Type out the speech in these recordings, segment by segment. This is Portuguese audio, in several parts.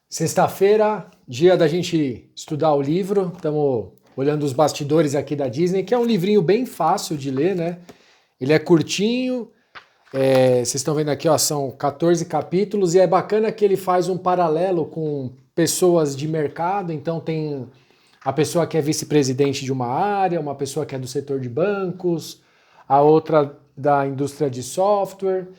Sexta-feira, dia da gente estudar o livro. Estamos olhando os bastidores aqui da Disney, que é um livrinho bem fácil de ler, né? Ele é curtinho, vocês estão vendo aqui, ó, são 14 capítulos, e é bacana que ele faz um paralelo com pessoas de mercado. Então tem a pessoa que é vice-presidente de uma área, uma pessoa que é do setor de bancos, a outra da indústria de software.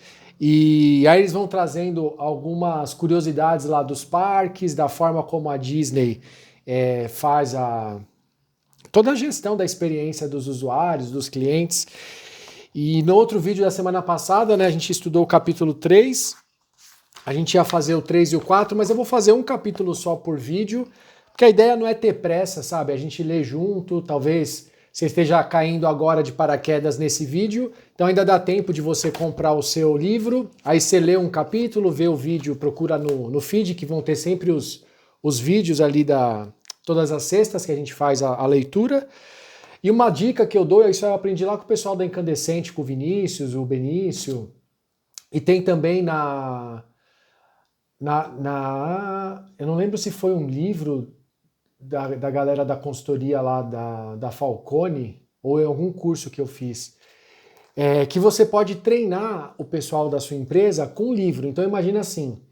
E aí eles vão trazendo algumas curiosidades lá dos parques, da forma como a Disney faz toda a gestão da experiência dos usuários, dos clientes. E no outro vídeo da semana passada, né, a gente estudou o capítulo 3, a gente ia fazer o 3 e o 4, mas eu vou fazer um capítulo só por vídeo, porque a ideia não é ter pressa, sabe? A gente lê junto, talvez você esteja caindo agora de paraquedas nesse vídeo, então ainda dá tempo de você comprar o seu livro, aí você lê um capítulo, vê o vídeo, procura no feed, que vão ter sempre os vídeos ali todas as sextas que a gente faz a leitura. E uma dica que eu dou, isso eu aprendi lá com o pessoal da Incandescente, com o Vinícius, o Benício, e tem também eu não lembro se foi um livro da galera da consultoria lá da Falcone, ou em algum curso que eu fiz, que você pode treinar o pessoal da sua empresa com livro. Então imagina assim,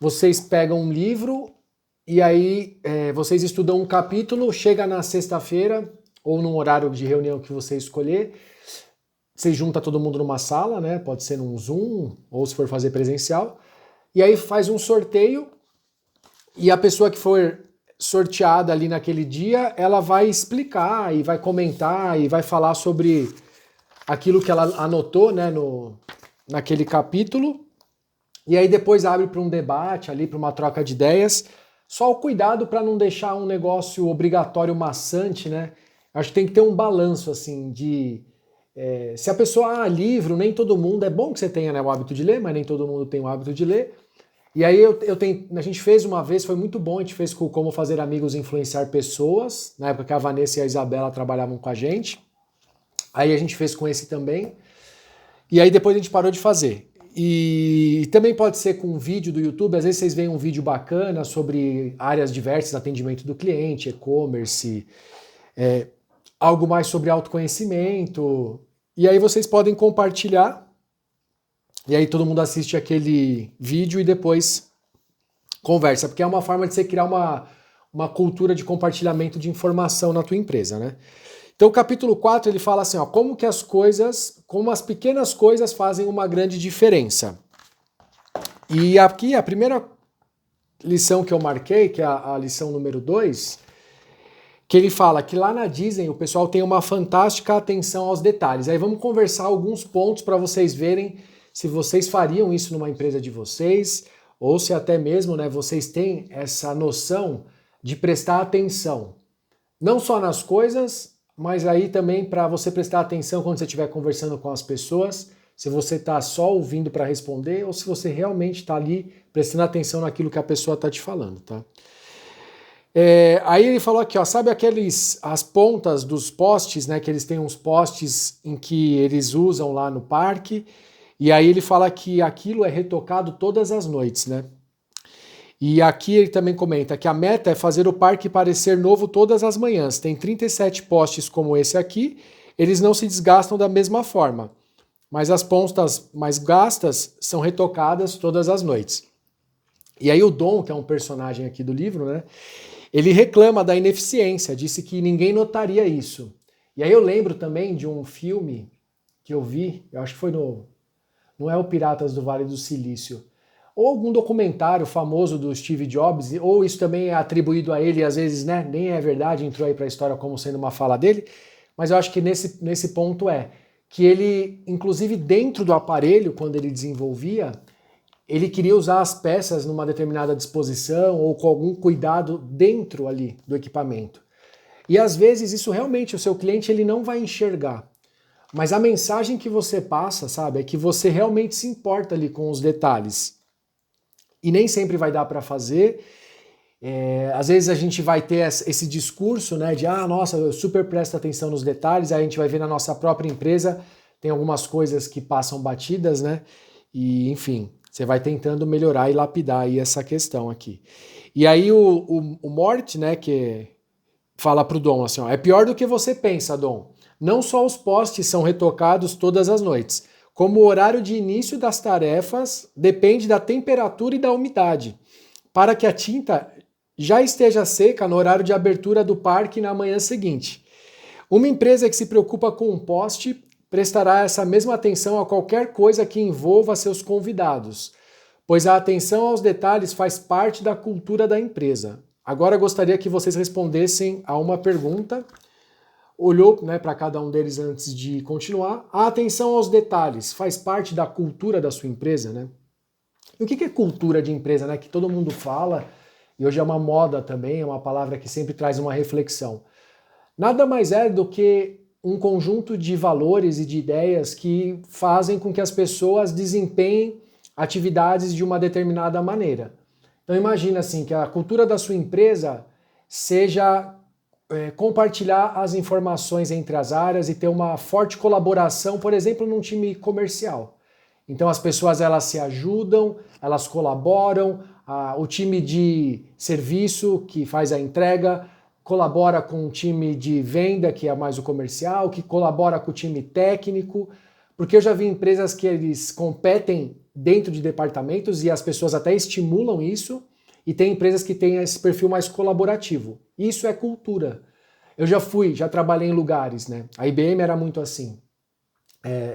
vocês pegam um livro e aí vocês estudam um capítulo, chega na sexta-feira, ou num horário de reunião que você escolher, você junta todo mundo numa sala, né? Pode ser num Zoom, ou se for fazer presencial, e aí faz um sorteio, e a pessoa que for sorteada ali naquele dia, ela vai explicar e vai comentar e vai falar sobre aquilo que ela anotou, né, naquele capítulo, e aí depois abre para um debate ali, para uma troca de ideias. Só o cuidado para não deixar um negócio obrigatório maçante, né? Acho que tem que ter um balanço, assim, se a pessoa, livro, nem todo mundo, é bom que você tenha, né, o hábito de ler, mas nem todo mundo tem o hábito de ler. E aí a gente fez uma vez, foi muito bom, a gente fez com Como Fazer Amigos e Influenciar Pessoas, na época que a Vanessa e a Isabela trabalhavam com a gente. Aí a gente fez com esse também. E aí depois a gente parou de fazer. E também pode ser com um vídeo do YouTube, às vezes vocês veem um vídeo bacana sobre áreas diversas, atendimento do cliente, e-commerce, algo mais sobre autoconhecimento, e aí vocês podem compartilhar, e aí todo mundo assiste aquele vídeo e depois conversa, porque é uma forma de você criar uma cultura de compartilhamento de informação na tua empresa, né? Então o capítulo 4 ele fala assim, ó, como as pequenas coisas fazem uma grande diferença. E aqui a primeira lição que eu marquei, que é a lição número 2, que ele fala que lá na Disney o pessoal tem uma fantástica atenção aos detalhes. Aí vamos conversar alguns pontos para vocês verem se vocês fariam isso numa empresa de vocês, ou se até mesmo, né, vocês têm essa noção de prestar atenção. Não só nas coisas, mas aí também para você prestar atenção quando você estiver conversando com as pessoas, se você está só ouvindo para responder, ou se você realmente está ali prestando atenção naquilo que a pessoa está te falando, tá? Aí ele falou aqui, ó, sabe as pontas dos postes, né, que eles têm uns postes em que eles usam lá no parque, e aí ele fala que aquilo é retocado todas as noites, né? E aqui ele também comenta que a meta é fazer o parque parecer novo todas as manhãs. Tem 37 postes como esse aqui, eles não se desgastam da mesma forma, mas as pontas mais gastas são retocadas todas as noites. E aí o Dom, que é um personagem aqui do livro, né? Ele reclama da ineficiência, disse que ninguém notaria isso. E aí eu lembro também de um filme que eu vi, eu acho que foi não é o Piratas do Vale do Silício, ou algum documentário famoso do Steve Jobs, ou isso também é atribuído a ele, às vezes, né, nem é verdade, entrou aí para a história como sendo uma fala dele, mas eu acho que nesse ponto que ele, inclusive dentro do aparelho, quando ele desenvolvia, ele queria usar as peças numa determinada disposição ou com algum cuidado dentro ali do equipamento. E às vezes isso realmente o seu cliente ele não vai enxergar. Mas a mensagem que você passa, sabe, é que você realmente se importa ali com os detalhes. E nem sempre vai dar para fazer. Às vezes a gente vai ter esse discurso, né, de nossa, eu super presto atenção nos detalhes, aí a gente vai ver na nossa própria empresa, tem algumas coisas que passam batidas, né? E enfim, você vai tentando melhorar e lapidar aí essa questão aqui. E aí o Mort, né, que fala pro Dom assim, ó, é pior do que você pensa, Dom. Não só os postes são retocados todas as noites, como o horário de início das tarefas depende da temperatura e da umidade, para que a tinta já esteja seca no horário de abertura do parque na manhã seguinte. Uma empresa que se preocupa com um poste prestará essa mesma atenção a qualquer coisa que envolva seus convidados, pois a atenção aos detalhes faz parte da cultura da empresa. Agora gostaria que vocês respondessem a uma pergunta. Olhou, né, para cada um deles antes de continuar. A atenção aos detalhes faz parte da cultura da sua empresa, né? E o que é cultura de empresa, né? Que todo mundo fala, e hoje é uma moda também, é uma palavra que sempre traz uma reflexão. Nada mais é do que um conjunto de valores e de ideias que fazem com que as pessoas desempenhem atividades de uma determinada maneira. Então imagina assim, que a cultura da sua empresa seja compartilhar as informações entre as áreas e ter uma forte colaboração, por exemplo, num time comercial. Então as pessoas elas se ajudam, elas colaboram, o time de serviço que faz a entrega colabora com o time de venda, que é mais o comercial, que colabora com o time técnico, porque eu já vi empresas que eles competem dentro de departamentos e as pessoas até estimulam isso, e tem empresas que têm esse perfil mais colaborativo. Isso é cultura. Eu já trabalhei em lugares, né? A IBM era muito assim.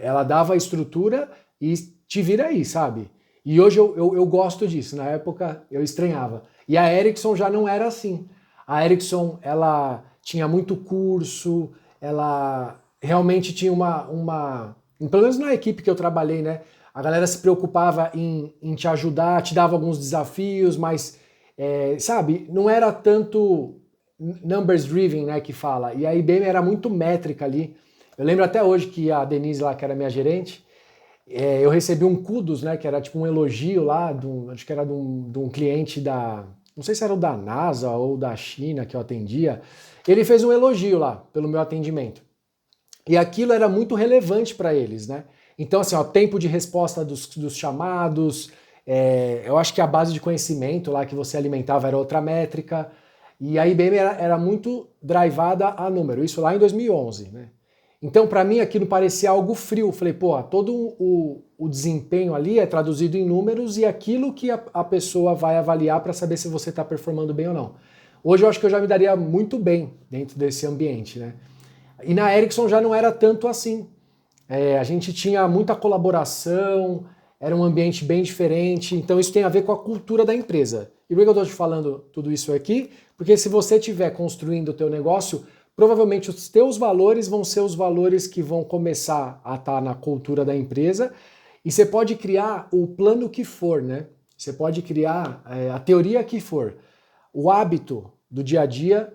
Ela dava a estrutura e te vira aí, sabe? E hoje eu gosto disso. Na época eu estranhava. E a Ericsson já não era assim. A Ericsson, ela tinha muito curso, ela realmente tinha pelo menos na equipe que eu trabalhei, né? A galera se preocupava em te ajudar, te dava alguns desafios, mas, sabe, não era tanto numbers driven, né, que fala. E a IBM era muito métrica ali. Eu lembro até hoje que a Denise lá, que era minha gerente, eu recebi um kudos, né, que era tipo um elogio lá, acho que era de um cliente não sei se era o da NASA ou da China que eu atendia. Ele fez um elogio lá pelo meu atendimento. E aquilo era muito relevante para eles, né? Então, assim, ó, tempo de resposta dos chamados, eu acho que a base de conhecimento lá que você alimentava era outra métrica, e a IBM era muito drivada a número, isso lá em 2011, né? Então, para mim, aquilo parecia algo frio. Falei, pô, todo o desempenho ali é traduzido em números e aquilo que a pessoa vai avaliar para saber se você está performando bem ou não. Hoje eu acho que eu já me daria muito bem dentro desse ambiente, né? E na Ericsson já não era tanto assim. A gente tinha muita colaboração, era um ambiente bem diferente, então isso tem a ver com a cultura da empresa. E por que eu estou te falando tudo isso aqui? Porque se você estiver construindo o teu negócio, provavelmente os teus valores vão ser os valores que vão começar a estar na cultura da empresa, e você pode criar o plano que for, né? Você pode criar a teoria que for. O hábito do dia a dia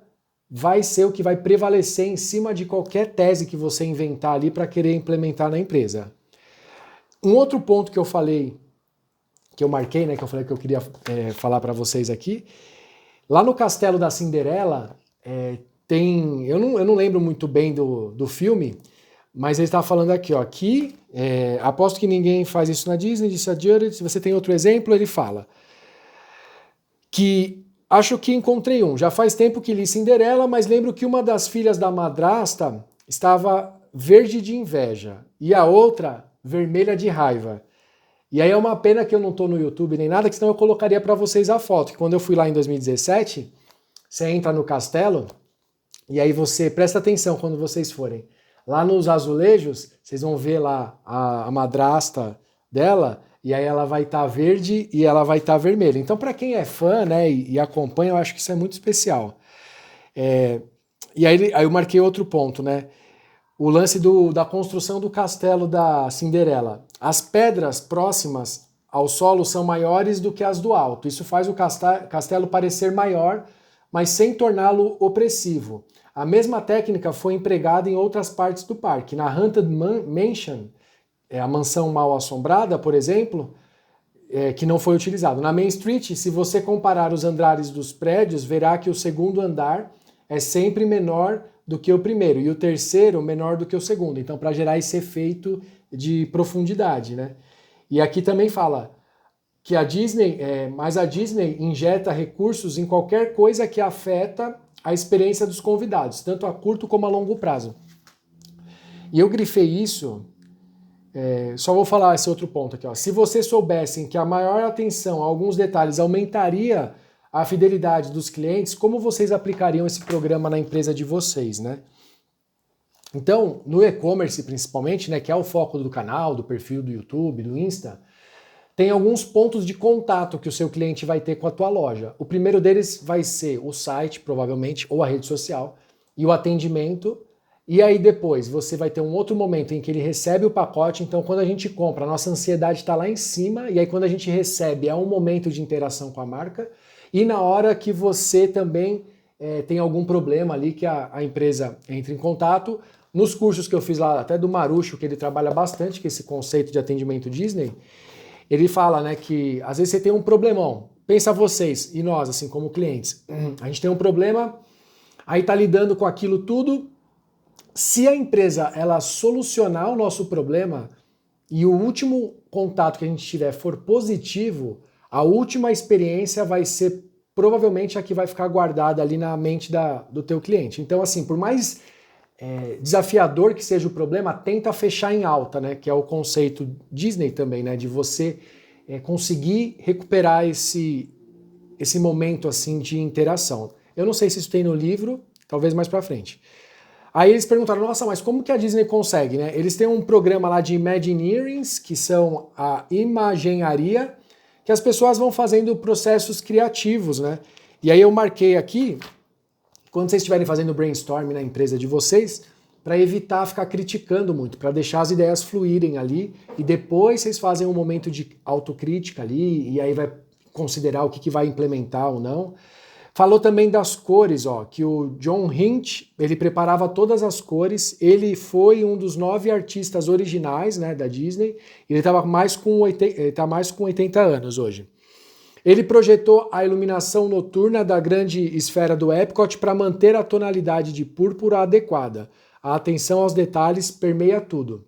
vai ser o que vai prevalecer em cima de qualquer tese que você inventar ali para querer implementar na empresa. Um outro ponto que eu falei, que eu marquei, né, que eu falei que eu queria falar para vocês aqui, lá no Castelo da Cinderela, tem, eu não lembro muito bem do filme, mas ele estava falando aqui, ó, aposto que ninguém faz isso na Disney, disse a Jared, se você tem outro exemplo, ele fala que acho que encontrei um. Já faz tempo que li Cinderela, mas lembro que uma das filhas da madrasta estava verde de inveja e a outra vermelha de raiva. E aí é uma pena que eu não estou no YouTube nem nada, que senão eu colocaria para vocês a foto. Que quando eu fui lá em 2017, você entra no castelo e aí você presta atenção quando vocês forem. Lá nos azulejos, vocês vão ver lá a madrasta dela, e aí ela vai estar verde e ela vai estar vermelha. Então, para quem é fã, né, e acompanha, eu acho que isso é muito especial. E aí eu marquei outro ponto, né? O lance da construção do castelo da Cinderela. As pedras próximas ao solo são maiores do que as do alto. Isso faz o castelo parecer maior, mas sem torná-lo opressivo. A mesma técnica foi empregada em outras partes do parque. Na Haunted Mansion, a mansão mal assombrada, por exemplo, que não foi utilizado. Na Main Street, se você comparar os andares dos prédios, verá que o segundo andar é sempre menor do que o primeiro e o terceiro menor do que o segundo. Então, para gerar esse efeito de profundidade, né? E aqui também fala, que mas a Disney injeta recursos em qualquer coisa que afeta a experiência dos convidados, tanto a curto como a longo prazo. E eu grifei isso, só vou falar esse outro ponto aqui. Ó. Se vocês soubessem que a maior atenção a alguns detalhes aumentaria a fidelidade dos clientes, como vocês aplicariam esse programa na empresa de vocês, né? Então, no e-commerce principalmente, né, que é o foco do canal, do perfil do YouTube, do Insta, tem alguns pontos de contato que o seu cliente vai ter com a tua loja. O primeiro deles vai ser o site, provavelmente, ou a rede social, e o atendimento. E aí depois você vai ter um outro momento em que ele recebe o pacote. Então, quando a gente compra, a nossa ansiedade está lá em cima, e aí quando a gente recebe, é um momento de interação com a marca. E na hora que você também tem algum problema ali, que a empresa entra em contato. Nos cursos que eu fiz lá, até do Marucho, que ele trabalha bastante com esse conceito de atendimento Disney, ele fala, né, que às vezes você tem um problemão. Pensa vocês e nós, assim, como clientes. A gente tem um problema, aí tá lidando com aquilo tudo. Se a empresa, ela solucionar o nosso problema e o último contato que a gente tiver for positivo, a última experiência vai ser provavelmente a que vai ficar guardada ali na mente do teu cliente. Então, assim, por mais desafiador que seja o problema, tenta fechar em alta, né? Que é o conceito Disney também, né? De você conseguir recuperar esse momento assim de interação. Eu não sei se isso tem no livro, talvez mais pra frente. Aí eles perguntaram, nossa, mas como que a Disney consegue, né? Eles têm um programa lá de Imagineerings, que são a imagenharia, que as pessoas vão fazendo processos criativos, né? E aí eu marquei aqui, quando vocês estiverem fazendo brainstorm na empresa de vocês, para evitar ficar criticando muito, para deixar as ideias fluírem ali, e depois vocês fazem um momento de autocrítica ali, e aí vai considerar o que vai implementar ou não. Falou também das cores, ó, que o John Hint, ele preparava todas as cores, ele foi um dos 9 artistas originais, né, da Disney, ele tá mais com 80 anos hoje. Ele projetou a iluminação noturna da grande esfera do Epcot para manter a tonalidade de púrpura adequada. A atenção aos detalhes permeia tudo.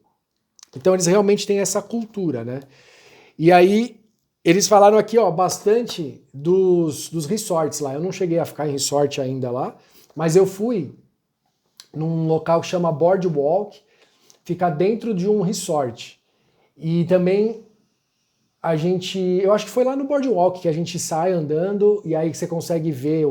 Então eles realmente têm essa cultura, né? E aí eles falaram aqui, ó, bastante dos resorts lá. Eu não cheguei a ficar em resort ainda lá, mas eu fui num local que chama Boardwalk, fica dentro de um resort. E também eu acho que foi lá no Boardwalk que a gente sai andando e aí você consegue ver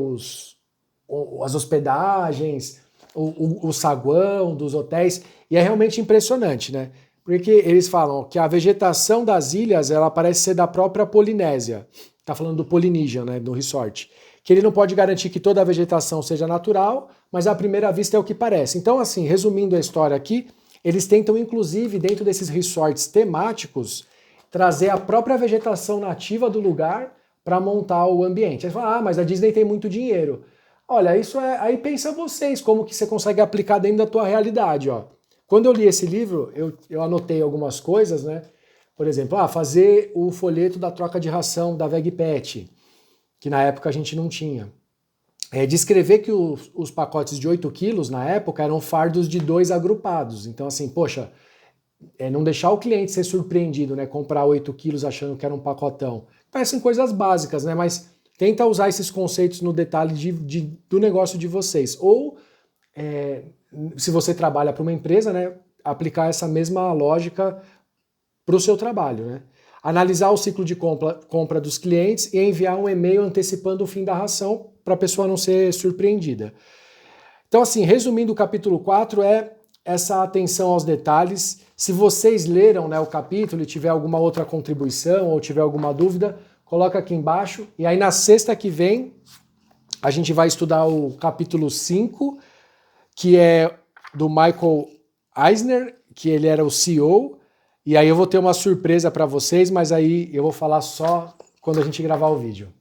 as hospedagens, o saguão dos hotéis, e é realmente impressionante, né? Porque eles falam que a vegetação das ilhas, ela parece ser da própria Polinésia. Tá falando do Polynesian, né, do resort. Que ele não pode garantir que toda a vegetação seja natural, mas à primeira vista é o que parece. Então, assim, resumindo a história aqui, eles tentam, inclusive, dentro desses resorts temáticos, trazer a própria vegetação nativa do lugar para montar o ambiente. Aí você fala, mas a Disney tem muito dinheiro. Olha, isso aí pensa vocês, como que você consegue aplicar dentro da tua realidade, ó. Quando eu li esse livro, eu anotei algumas coisas, né? Por exemplo, fazer o folheto da troca de ração da VegPet, que na época a gente não tinha. Descrever que os pacotes de 8 quilos, na época, eram fardos de 2 agrupados. Então, assim, poxa, não deixar o cliente ser surpreendido, né? Comprar 8 quilos achando que era um pacotão. Parecem coisas básicas, né? Mas tenta usar esses conceitos no detalhe do negócio de vocês. Ou, se você trabalha para uma empresa, né? Aplicar essa mesma lógica para o seu trabalho, né? Analisar o ciclo de compra dos clientes e enviar um e-mail antecipando o fim da ração para a pessoa não ser surpreendida. Então, assim, resumindo, o capítulo 4 é essa atenção aos detalhes. Se vocês leram, né, o capítulo e tiver alguma outra contribuição ou tiver alguma dúvida, coloca aqui embaixo. E aí na sexta que vem, a gente vai estudar o capítulo 5, que é do Michael Eisner, que ele era o CEO. E aí eu vou ter uma surpresa para vocês, mas aí eu vou falar só quando a gente gravar o vídeo.